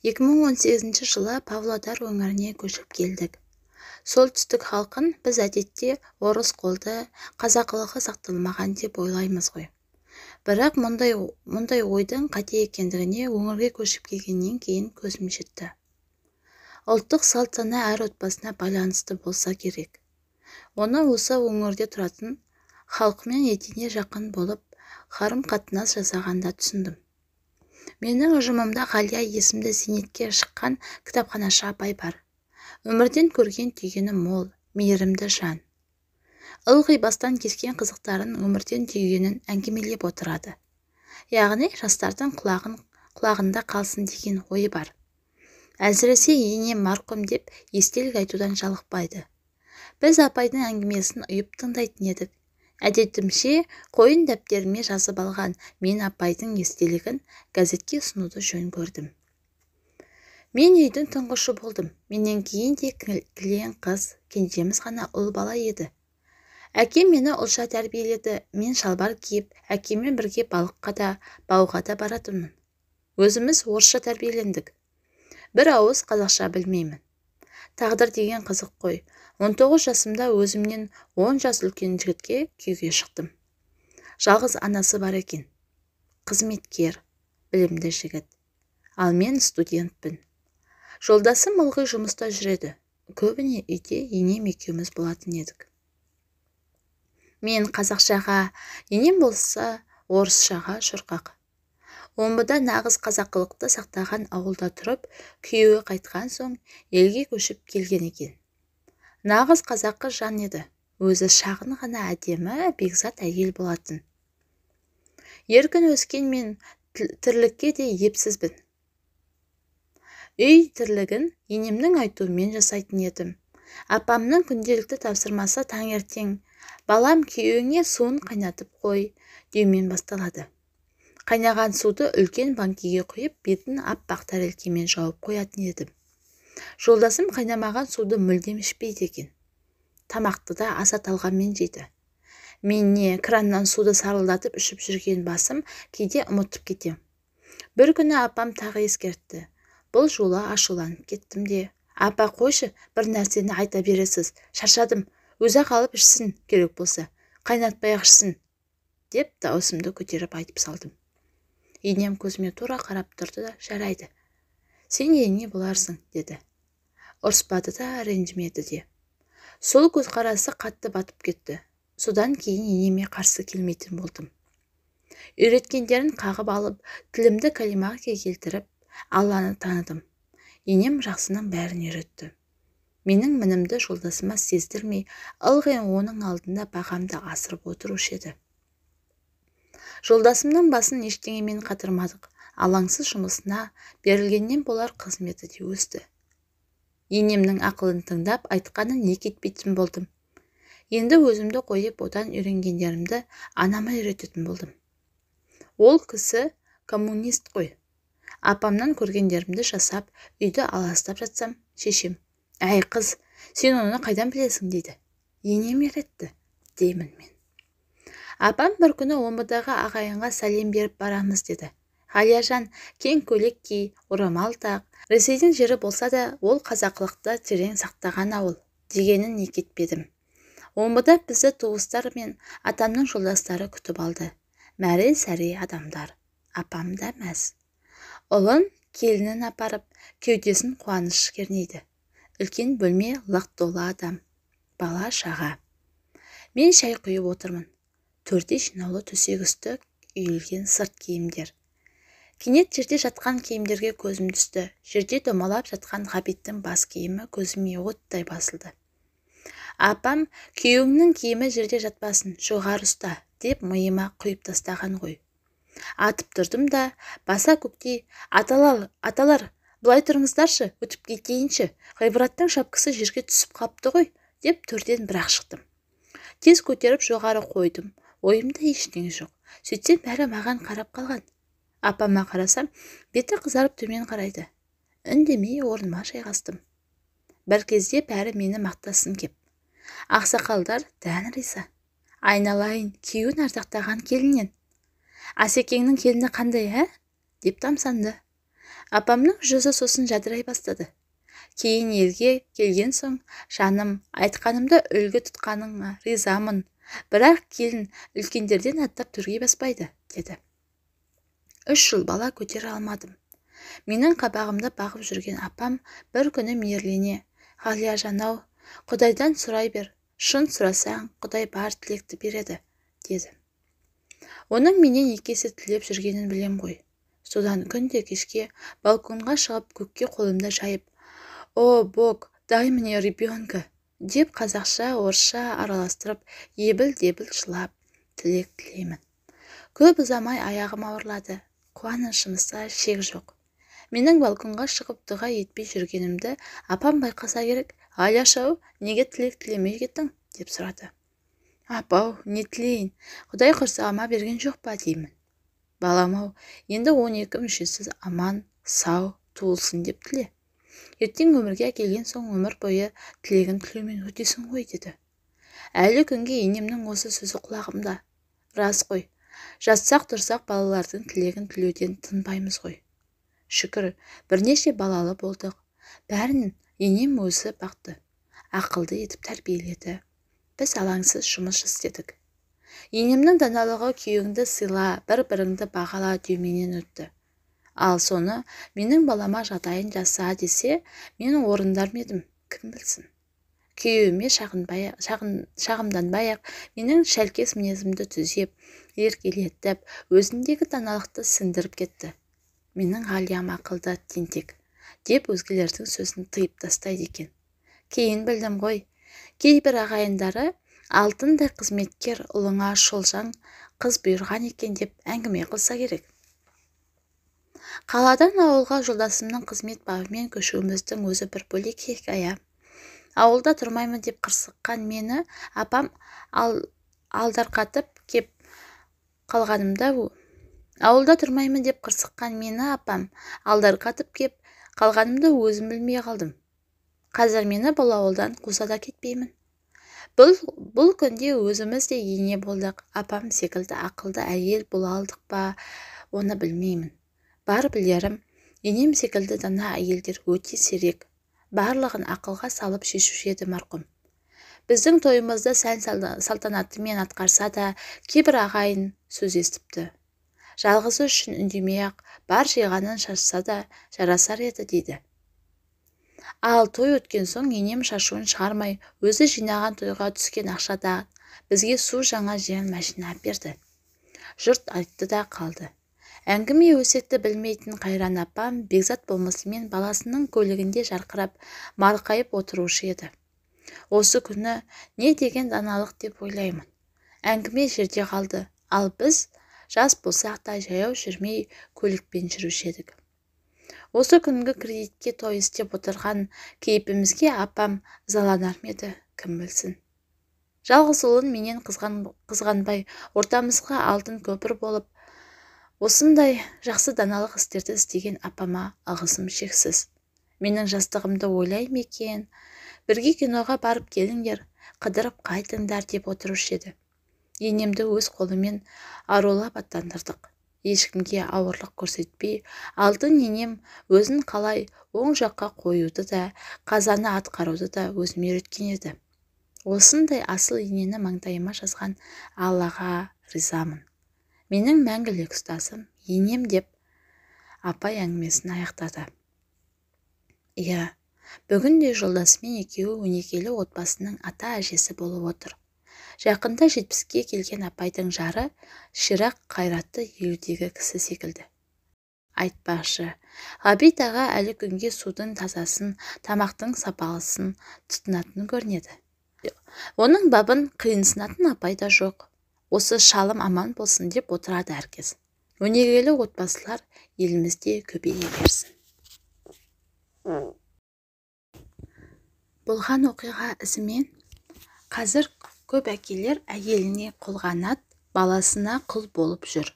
2018 жылы Павлодар өңіріне көшіп келдік. Солтүстік халқын біз әдетте орыс қолды, қазақылығы сақталмаған деп ойлаймыз ғой. Бірақ мұндай ойдың қате екендігіне өңірге көшіп келгеннен кейін көзім жетті. Ұлттық салт-сана әр отбасына байланысты болса керек. Оны осы өңірде тұратын халқымен етене жақын болып, қарым-қатынас жасағанда түсіндім. Менің ұжымымда Ғалия есімді зейнетке шыққан кітапханашы апай бар. Өмірден көрген түйгені мол, мейірімді жан. Ылғи бастан кешкен қызықтарын өмірден түйгенін әңгімелеп отырады. Яғни жастардың құлағында қалсын деген ойы бар. Әсіресе енем марқұм деп естелік айтудан жалықпайды. Біз апайдың әңгімесін ұйып тыңдайтын едік. Әдетімше қойын дәптеріме жазып алған мен апайдың естелігін газетке ұсынуды жөн көрдім. Мен үйдің тұңғышы болдым. Менен кейін де кілең қыз, кенжеміз ғана ұл бала еді. Әкем мені ұлша тәрбиеледі. Мен шалбар киіп, әкеммен бірге балыққа да, бауға да баратынмын. Өзіміз орысша тәрбиелендік. Бір ауыз қазақша білмеймін. Тағдыр деген қызық қой. 19 жасымда өзімнен 10 жас үлкен жігітке күйге шықтым. Жалғыз анасы бар екен. Қызметкер, білімді жігіт. Ал мен студентпін. Жолдасым ылғи жұмыста жүреді. Көбіне үйде енем екеуміз болатын едік. Мен қазақшаға, енем болса орысшаға шұрқақ. Омбыда нағыз қазақылықты сақтаған ауылда тұрып, күйеуі қайтқан соң елге көшіп келген екен. Нағыз қазақы жан еді. Өзі шағын ғана әдемі, бекзат әйел болатын. Еркін өскен мен тірлікке де епсізбін. Үй тірлігін енемнің айтуымен жасайтын едім. Апамның күнделікті тапсырмасы таңертең балам күйеуіңе суын қайнатып қой деумен басталады. Қайнаған суды үлкен банкиге құйып, бетін аппақ тәрелкемен жауып қоятын едім. Жолдасым қайнамаған суды мүлдем ішпейді екен. Тамақты да аса талғаммен жейді. Мен не краннан суды сарылдатып ішіп жүрген басым кейде ұмытып кетем. Бір күні апам тағы ескертті. Бұл жолы ашуланып кеттім де, апа қойшы, бір нәрсені айта бересіз. Шаршадым, өзі қалып ішсін керек болса, қайнатпай ішсін, деп даусымды көтеріп айтып салдым. Енем көзіме тура қарап тұрды да, жарайды. Сен енеңе боларсың, деді. Ұрыспады да, ренжімеді де. Сол көзқарасы қатты батып кетті. Содан кейін енеме қарсы келмейтін болдым. Үйреткендерін қағып алып, тілімді калимаға келтіріп, Алланы таныдым. Енем жақсының бәрін үйретті. Менің мінімді жолдасыма сездірмей, ылғи оның алдында бағамды асырып отырушы еді. Жолдасымның басын ештеңемен қатырмадық. Алаңсыз жұмысына берілгеннен болар қызметі де өсті. Енемнің ақылын тыңдап, айтқанын не кетпейтін болдым. Енді өзімді қойып, одан үйренгендерімді анама үйрететін болдым. Ол кісі коммунист қой. Апамнан көргендерімді жасап, үйді аластап жатсам, шешем, әй қыз, сен оны қайдан білесің дейді. Енем үйретті, деймін мен. Апам бір күні Омбыдағы ағайынға сәлем беріп барамыз деді. Ғалияжан, кең көйлек ки, орамал тақ. Ресейдің жері болса да, ол қазақылықты терең сақтаған ауыл дегенін не кетпедім. Омбыда бізді туыстар мен атамның жолдастары күтіп алды. Мәре-сәре адамдар. Апам да мәз. Ұлын келінін апарып, кеудесін қуаныш кернейді. Үлкен бөлме лық толы адам. Бала шаға. Мен шай құйып отырмын. Төрде жинаулы төсек үсті үйілген сырт киімдер. Кенет жерде жатқан киімдерге көзім түсті. Жерде домалап жатқан Ғабиттің бас киімі көзіме оттай басылды. Апам, күйеуіңнің киімі жерде жатпасын, жоғары ұста, деп миыма құйып тастаған ғой. Атып тұрдым да, баса көктей, аталар, бұлай тұрыңыздаршы, өтіп кетейінші, ғибраттың шапкысы жерге түсіп қапты ғой, деп төрден бірақ шықтым. Тез көтеріп жоғары қойдым. Ойымда ештеңе жоқ. Сөйтсем бәрі маған қарап қалған. Апама қарасам, беті қызарып төмен қарайды. Үндемей орныма жайғастым. Бір кезде бәрі мені мақтасын кеп. Ақсақалдар дән риза. Айналайын, күйеуін ардақтаған келінен. Асекеңнің келіні қандай, деп тамсанды. Апамның жүзі сосын жадырай бастады. Кейін елге келген соң, жаным, айтқанымда үлгі тұтқаныңа ризамын. Бірақ келін үлкендерден аттап төрге баспайды, деді. 3 жыл бала көтере алмадым. Менің қабағымды бағып жүрген апам бір күні мейірлене, Ғалия-жан-ау, Құдайдан сұрай бер, шын сұрасаң, Құдай бар тілекті береді, деді. Оның менен екесі тілеп жүргенін білем ғой. Содан күнде кешке балконға шығып көкке қолымды жайып, «О, Бог, дай мне ребенка!» деп қазақша, орысша араластырып, ебіл-дебіл жылап, тілек тілеймін. Көп ұзамай аяғым ауырлады. Қуанышымызда шек жоқ. Менің балконға шығып дұға етпей жүргенімді апам байқаса керек. «Ғалияш-ау, неге тілек тілемей кеттің?» деп сұрады. «Апау, не тілейін? Құдай құрсағыма берген жоқ па?» деймін. «Балам-ау, енді 12 мүшесі аман, сау, туылсын деп тіле. Ертең өмірге келген соң өмір бойы тілегін тілеумен өтесің ғой», деді. Әлі күнге енемнің осы сөзі құлағымда. Рас қой, жатсақ-тұрсақ балалардың тілегін тілеуден тынбаймыз ғой. Шүкір, бірнеше балалы болдық. Бәрін енем өзі бақты. Ақылды етіп тәрбиеледі. Біз алаңсыз жұмыс істедік. Енемнің даналығы күйеуіңді сыйла, бір-біріңді бағала деуменен өтті. Ал соны менің балама жағдайын жаса десе, мен орындар ма едім, кім білсін. Күйеуіме шағымданбай-ақ менің шәлкес мінезімді түзеп, еркелетіп, өзіндегі даналықты сіңдіріп кетті. Менің Ғалиям ақылды, тентек, деп өзгелердің сөзін тыйып тастайды екен. Кейін білдім ғой, кейбір ағайындары алтындай қызметкер ұлыңа шолжаң қыз бұйырған екен деп әңгіме қылса керек. Қаладан ауылға жолдасымның қызмет бабымен көшуіміздің өзі бір бөлек хикая. Ауылда тұрмаймын деп қырсыққан мені апам алдарқатып кеп қалғанымда өзім білмей қалдым. Қазір мені бұл ауылдан қуса да кетпеймін. Бұл күнде өзіміз де ене болдық. Апам секілді ақылды әйел бола алдық па, оны білмеймін. Бар білерім, енем секілді дана әйелдер өте сирек. Барлығын ақылға салып шешуші еді марқұм. Біздің тойымызда салтанатымен атқарса да, кейбір ағайын сөз естіпті. Жалғызы үшін үндемей-ақ бар жиғанын шашса да жарасар еді, дейді. Ал той өткен соң енем шашуын шығармай, өзі жинаған тойға түскен ақшада бізге су жаңа жеңіл машина берді. Жұрт айтты да қалды. Әңгіме өсекті білмейтін Қайран апам бекзат болмысымен баласының көлігінде жарқырап, марқайып отырушы еді. Осы күні не деген даналық деп ойлаймын. Әңгіме жерде қалды, ал біз жас болсақ та жаяу жүрмей көлікпен жүруші едік. Осы күнгі кредитке той істеп отырған кейпімізге апам ызаланар ма еді, кім білсін. Жалғыз ұлын менен қызғанбай, ортамызға алтын көпір болып, осындай жақсы даналық істерді істеген апама алғысым шексіз. Менің жастығымды ойлай ма екен, бірге киноға барып келіңдер, қыдырып қайтыңдар деп отырушы еді. Енемді өз қолымен арулап аттандырдық. Ешкімге ауырлық көрсетпей, алтын енем өзін қалай оң жаққа қоюды да, қазаны атқаруды да өзіме үйреткен еді. Осындай асыл енені маңдайыма жазған Аллаға ризамын. Менің мәңгілік ұстазым енем, деп апай әңгімесін аяқтады. Иә, бүгінде жолдасымен екеуі өнегелі отбасының ата-әжесі болып отыр. Жақында 70-ке келген апайдың жары ширақ қайратты 50-дегі кісі секілді. Айтпақшы, Ғабит аға әлі күнге судың тазасын, тамақтың сапалысын тұтынатын көрінеді. Оның бабын қиынсынатын апай да жоқ. Осы шалым аман болсын деп отырады әркез. Өнегелі отбасылар елімізде көбейе берсін. Болған оқиға ізімен қазір көп әкелер әйеліне қолғанат, баласына құл болып жүр.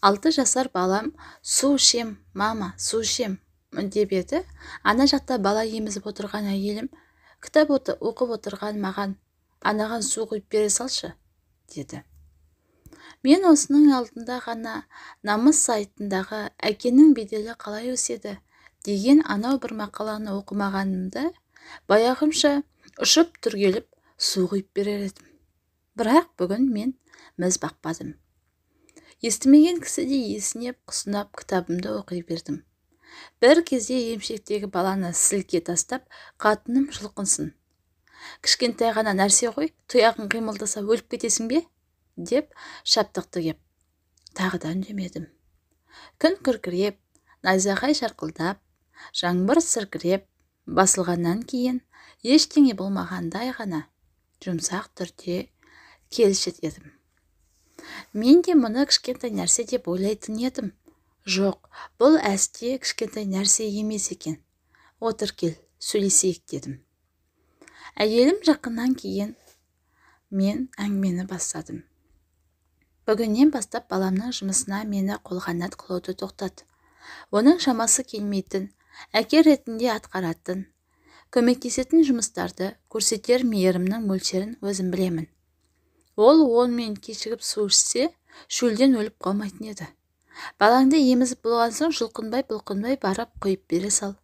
6 жасар балам су ішем, мама, су ішем деп еді. Ана жақта бала емізіп отырған әйелім, кітап оқып отырған маған, анаған су құйып бере салшы, деді. Мен осының алдында ғана намыс сайтындағы әкенің беделі қалай өседі деген анау бір мақаланы оқымағанымда баяғымша ұшып түргеліп су құйып берер едім. Бірақ бүгін мен міз бақпадым. Естімеген кісідей есінеп құсынап кітабымды оқи бердім. Бір кезде емшектегі баланы сілке тастап, қатыным жұлқынсын. Кішкентай ғана нәрсе ғой, тұяғың қимылдаса өліп кетесің бе? Деп шаптықты кеп. Тағы да үндемедім. Күн күркіреп, найзағай шарқылдап, жаңбыр сіркіреп, басылғаннан кейін ештеңе болмағандай ғана жұмсақ түрде келші дедім. Мен де мұны кішкентай нәрсе деп ойлайтын едім. Жоқ, бұл әсте кішкентай нәрсе емес екен. Отыр кел, сөйлесейік дедім. Әйелім жақыннан кейін мен әңгімені бастадым. Бүгіннен бастап баламның жұмысына мені қолғанат қылуды тоқтат. Оның шамасы келмейтін, әке ретінде атқаратын, көмектесетін жұмыстарды көрсетер мейірімнің мөлшерін өзім білемін. Ол 10 минут кешігіп су ішсе, шөлден өліп қалмайтын еді. Балаңды емізіп болған соң жұлқынбай-бұлқынбай барып құйып бере сал.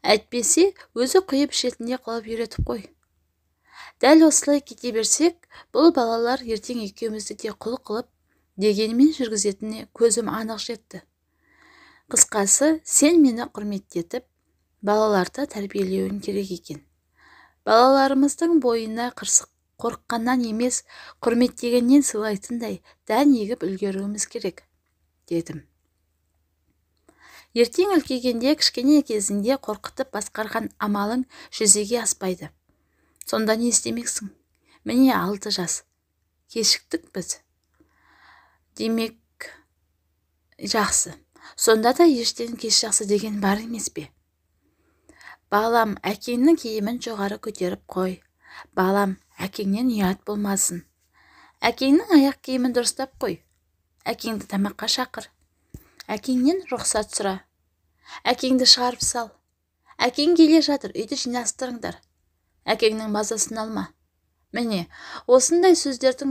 Әйтпесе, өзі құйып ішетінде қылып үйретіп қой. Дәл осылай кете берсек, бұл балалар ертең екеумізді де құл қылып дегенмен жүргізетініне көзім анық жетті. Қысқасы, сен мені құрметтетіп, балаларды тәрбиелеуің керек екен. Балаларымыздың бойына қорыққаннан емес, құрметтегеннен сыйлайтындай дән егіп үлгеруіміз керек, дедім. Ертең үлкейгенде кішкене кезінде қорқытып басқарған амалың жүзеге аспайды. Сонда не істемексің? Міне 6 жас. Кешіктік біз. Демек, жақсы. Сонда да ештен кеш жақсы деген бар емес пе? Балам, әкеңнің киімін жоғары көтеріп қой. Балам, әкеңнен ұят болмасын. Әкеңнің аяқ киімін дұрыстап қой. Әкеңді тамаққа шақыр. Әкеңнен рұқсат сұра. Әкеңді шығарып сал. Әкең келе жатыр, үйді жинастырыңдар. Әкеңнің мазасын алма. Міне, осындай сөздерді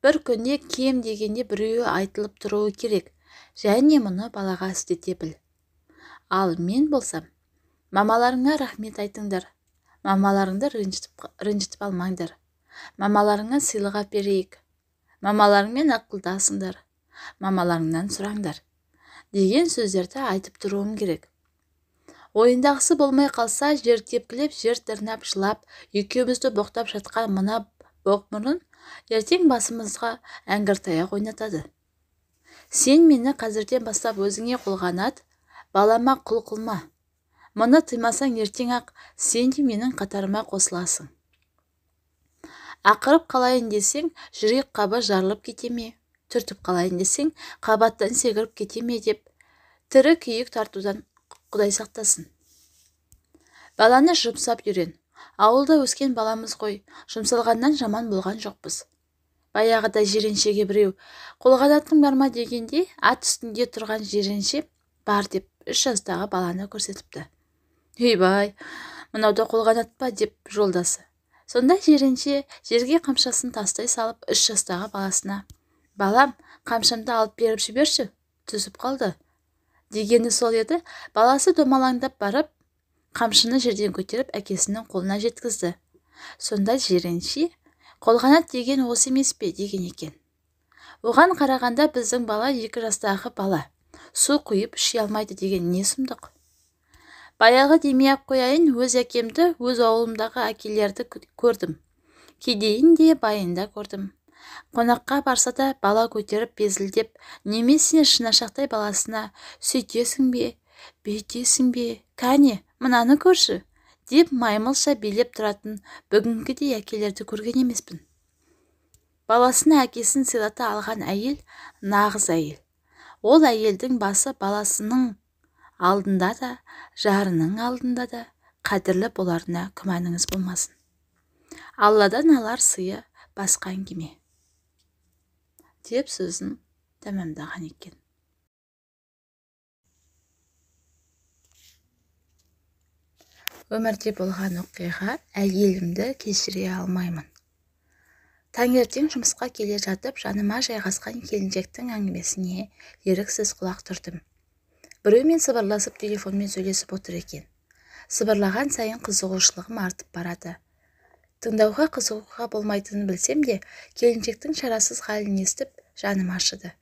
бір күнде кем дегенде біреуі айтылып тұруы керек. Және мұны балаға істете біл. Ал мен болсам, мамаларыңа рахмет айтыңдар. Мамаларыңды ренжітіп алмаңдар. Мамаларыңа сыйлық әперейік. Мамаларыңмен ақылдасыңдар. Мамаларыңнан сұраңдар. Деген сөздерді айтып тұруым керек. Ойындағысы болмай қалса, жер тепкілеп, жер тырнап, жылап, екеумізді боқтап жатқан мына боқмұрын ертең басымызға әңгір-таяқ ойнатады. Сен мені қазірден бастап өзіңе қолғанат, балама құл қылма. Мұны тыймасаң ертең-ақ сен де менің қатарыма қосыласың. Ақырып қалайын десең, жүрек қабы жарылып кете ме? Түртіп қалайын десең, қабаттан секіріп кете ме деп тірі күйік тартудан Құдай сақтасын. Баланы жұмсап үйрен. Ауылда өскен баламыз ғой, жұмсалғаннан жаман болған жоқпыз. Баяғыда жиреншеге біреу, қолғанатың бар ма дегенде, ат үстінде тұрған жиренше бар деп 3 жастағы баланы көрсетіпті. Бай, мынауда қолғанат па деп жолдасы. Сонда жиренше жерге қамшасын тастай салып 3 жастағы баласына: балам, қамшамды алып беріп жіберші, түсіп қалды. Дегені сол еді, баласы домалаңдап барып, қамшыны жерден көтеріп әкесінің қолына жеткізді. Сонда жиренше, қолғанат деген осы емес пе деген екен. Оған қарағанда біздің бала 2 жастағы бала. Су құйып іше алмайды деген не сұмдық. Баяғы демей-ақ қояйын, өз әкемді, өз ауылымдағы әкелерді көрдім. Кедейін де байын да көрдім. Қонаққа барса да бала көтеріп безілдеп, немесе шынашақтай баласына: сөйтесің бе, бүйтесің бе, кәне, мынаны көрші, деп маймылша билеп тұратын бүгінгідей әкелерді көрген емеспін. Баласына әкесін сыйлата алған әйел нағыз әйел. Ол әйелдің басы баласының алдында да, жарының алдында да қадірлі боларына күмәніңіз болмасын. Алладан алар сыйы басқа әңгіме, деп сөзін тәмамдаған екен. Өмірде болған оқиға, әйелімді кешіре алмаймын. Таңертең жұмысқа келе жатып, жаныма жайғасқан келіншектің әңгімесіне еріксіз құлақ түрдім. Біреумен сыбырласып телефонмен сөйлесіп отыр екен. Сыбырлаған сайын қызығушылығым артып барады. Тыңдауға қызығуға болмайтынын білсем де, келіншектің шарасыз халін естіп, жаным ашыды.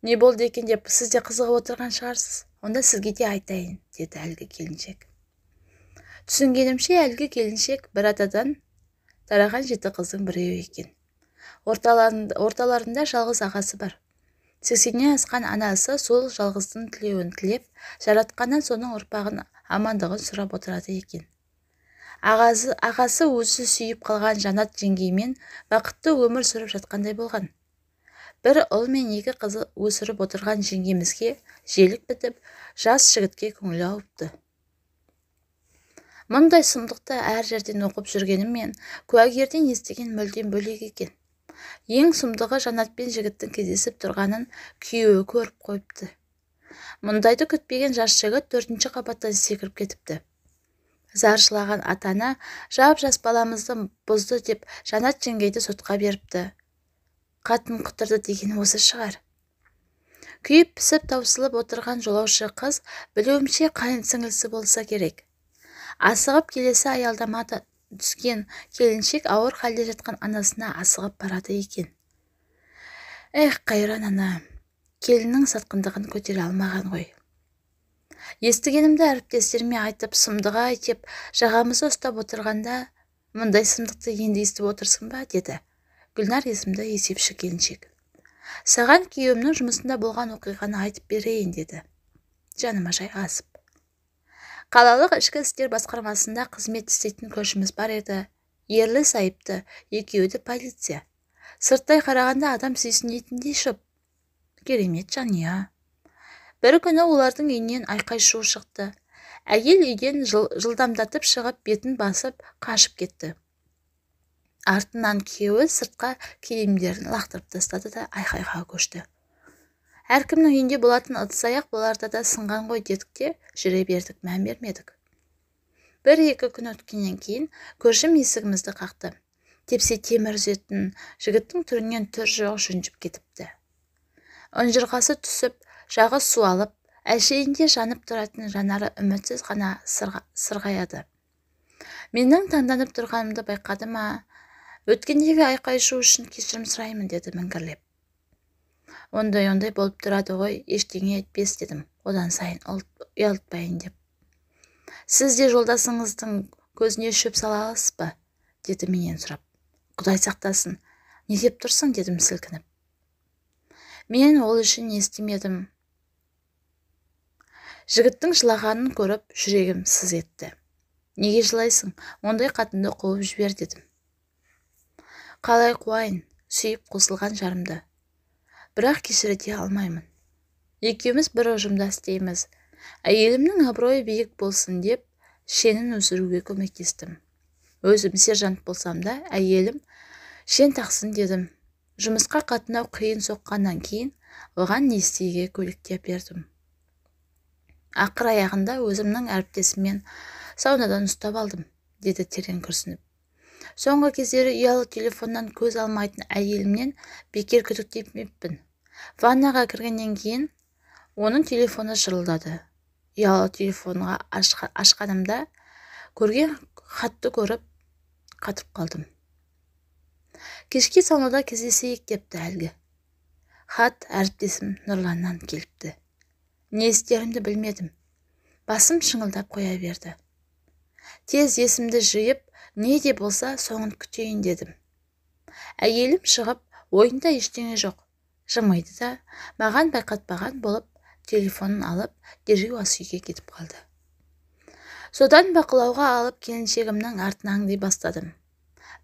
Не болды екен деп, сіз де қызығып отырған шығарсыз. Онда сізге де айтайын, деді әлгі келіншек. Түсінгенімше, әлгі келіншек бір атадан тараған 7 қыздың біреуі екен. Орталарында жалғыз ағасы бар. 80-нен асқан анасы сол жалғыздың тілеуін тілеп, жаратқаннан соның ұрпағын амандығын сұрап отырады екен. Ағасы өзі сүйіп қалған Жанат жеңгеймен бақытты өмір сүріп жатқандай болған. Бір ұл мен 2 қызы өсіріп отырған жеңгемізге желік бітіп, жас жігітке көңілі ауыпты. Мұндай сұмдықты әр жерден оқып жүргеніммен, куәгерден естіген мүлдем бөлек екен. Ең сұмдығы Жанатпен жігіттің кездесіп тұрғанын күйеуі көріп қойыпты. Мұндайды күтпеген жас жігіт 4-ші қабаттан секіріп кетіпті. Заршылаған атана жап-жас баламызды бұзды деп Жанат жеңгейді сотқа беріпті. Қатын құтырды деген осы шығар. Күйіп пісіп таусылып отырған жолаушы қыз білуімше қайын сіңілісі болса керек. Асығып келесі аялдамада түскен келіншек ауыр халде жатқан анасына асығып барады екен. Қайран ана, келіннің сатқындығын көтере алмаған ғой. Естігенімді әріптестеріме айтып, сұмдыға айтып, жағамызды ұстап отырғанда, мұндай сұмдықты енді естіп отырсың ба, деді Гүлнар есімді есепші келіншек. Саған күйеуімнің жұмысында болған оқиғаны айтып берейін, деді. Жаныма жайғасып. Қалалық ішкі істер басқармасында қызмет істейтін көршіміз бар еді. Ерлі сайыпты, екеуі де полиция. Сырттай қарағанда адам сүйсінетіндей шып. Керемет жанұя. Бір күні олардың үйінен айқай-шу шықты. Әйел үйден жылдамдатып шығып, бетін басып, қашып кетті. Артынан күйеуі сыртқа киімдерін лақтырып тастады да айқайға көшті. Әркімнің үйінде болатын ыдыс-аяқ боларда да сынған ғой дедік те, жүре бердік, мән бермедік. 1-2 күн өткеннен кейін көршім есігімізді қақты. Тепсе темір үзетін жігіттің түрінен түр жоқ жүнжіп кетіпті. Ұнжырғасы түсіп, жағы суалып, әшейінде жанып тұратын жанары үмітсіз ғана сырғаяды. Менің таңданып тұрғанымды байқады ма? Өткендегі айқай-шу үшін кешірім сұраймын, деді міңгірлеп. Ондай болып тұрады ғой, ештеңе етпес, дедім, одан сайын ұялтпайын деп. Сіз де жолдасыңыздың көзіне шөп сала аласыз ба? Деді менен сұрап. Құдай сақтасын, не деп тұрсың, дедім сілкініп. Мен ол үшін не істемедім. Жігіттің жылағанын көріп, жүрегім сыз етті. Неге жылайсың? Ондай қатынды қуып жібер, дедім. Қалай қуайын, сүйіп қосылған жарымды. Бірақ кешіре де алмаймын. Екеуміз бір ұжымда істейміз. Әйелімнің абыройы биік болсын деп, шенін өсіруге көмектестім. Өзім сержант болсам да, әйелім шен тақсын, дедім. Жұмысқа қатынау қиын соққаннан кейін, оған несиеге көліктеп бердім. Ақыр аяғында өзімнің әріптесіммен саунадан ұстап алдым, деді терең күрсініп. Соңғы кездері ұялы телефоннан көз алмайтын әйелімнен бекер күдіктенбеппін. Ваннаға кіргеннен кейін оның телефоны шырылдады. Ұялы телефонға ашқанымда көрген хатты көріп қатып қалдым. Кешке саунада кездесейік депті әлгі. Хат әріптесім Нұрланнан келіпті. Не істерімді білмедім. Басым шыңылдап қоя берді. Тез есімді жиып, не де болса соңын күтейін, дедім. Әйелім шығып, ойында ештеңе жоқ. Жымиды да, маған байқатпаған болып, телефонын алып, дереу ас үйге кетіп қалды. Содан бақылауға алып, келіншегімнің артын аңди бастадым.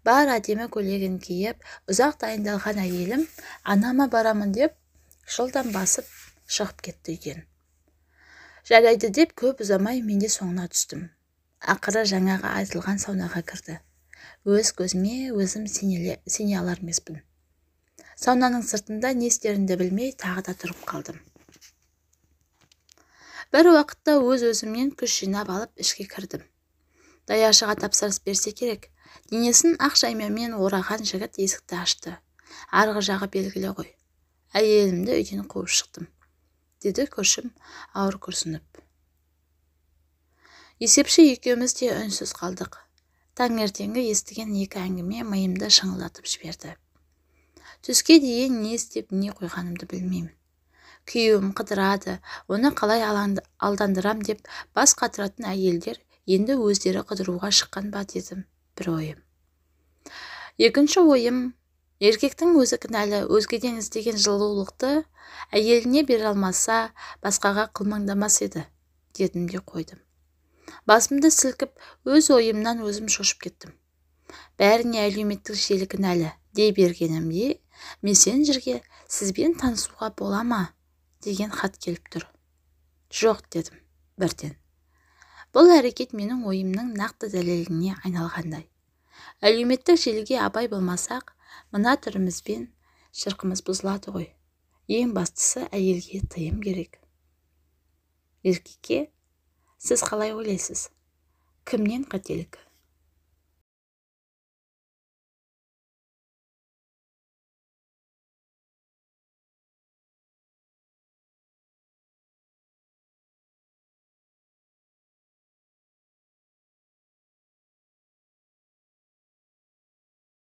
Бар әдемі көйлегін киіп, ұзақ дайындалған әйелім, анама барамын деп, жылдан басып шығып кетті үйден. Жарайды деп көп ұзамай менде соңына түстім. Ақыры жаңаға айтылған саунаға кірді. Өз көзіме өзім сене алар емеспін. Саунаның сыртында не істерімді білмей тағы да тұрып қалдым. Бір уақытта өз-өзімнен күш жинап алып ішке кірдім. Даяшыға тапсырыс берсе керек. Денесін ақ жаймамен ораған жігіт есікті ашты. Арғы жағы белгілі ғой. Әйелімді үйден қуып шықтым, деді көршім ауыр күрсініп. Есепші екеуміз де үнсіз қалдық. Таңертеңгі естіген екі әңгіме миымды шыңылдатып жіберді. Түске дейін не істеп не қойғанымды білмеймін. Күйеуім қыдырады, оны қалай алдандырам деп бас қатыратын әйелдер енді өздері қыдыруға шыққан ба дедім бір ойым. Екінші ойым, еркектің өзі кінәлі, өзгеден іздеген жылулықты әйеліне бере алмаса, басқаға қылмаңдамас еді, дедім де қойдым. Басымды сілкіп, өз ойымнан өзім шошып кеттім. Бәріне әлеуметтік желі кінәлі дей бергенімде, мессенджерге сізбен танысуға бола ма деген хат келіп тұр. Жоқ, дедім бірден. Бұл әрекет менің ойымның нақты дәлеліне айналғандай. Әлеуметтік желіге абай болмасақ, мына түрімізбен шырқымыз бұзылады ғой. Ең бастысы әйелге тыйым керек. Еркекке сіз қалай ойлайсыз? Кімнен қателік?